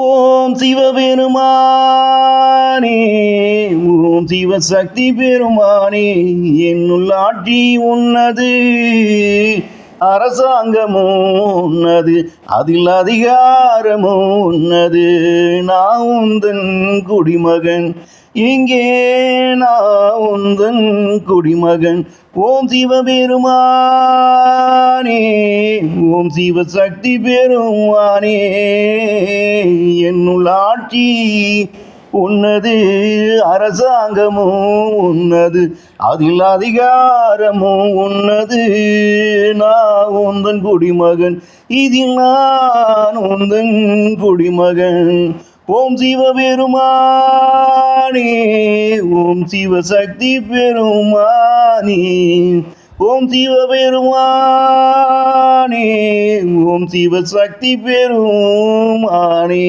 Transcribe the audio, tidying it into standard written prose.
ஓம் சிவபெருமானே, ஓம் சிவசக்தி பெருமானே, என்னுள் ஆட்சி உன்னது, அரசாங்கமும் உன்னது, அதில் அதிகாரமும் உன்னது. நான் உந்தன் குடிமகன், இங்கே நான் உந்தன் குடிமகன். ஓம் சிவபெருமானே, ஓம் சிவசக்தி பெருமானே, என்னுள் ஆட்சி உன்னது, அரசாங்கமும் உன்னது, அதில் அதிகாரமும் உன்னது. நான் உந்தன் குடிமகன், இதில் நான் உந்தன் குடிமகன். ஓம் சிவபெருமானே, ஓம் சிவசக்தி பெருமானே, ஓம் சிவபெருமானே, ஓம் சிவசக்தி பெருமானே.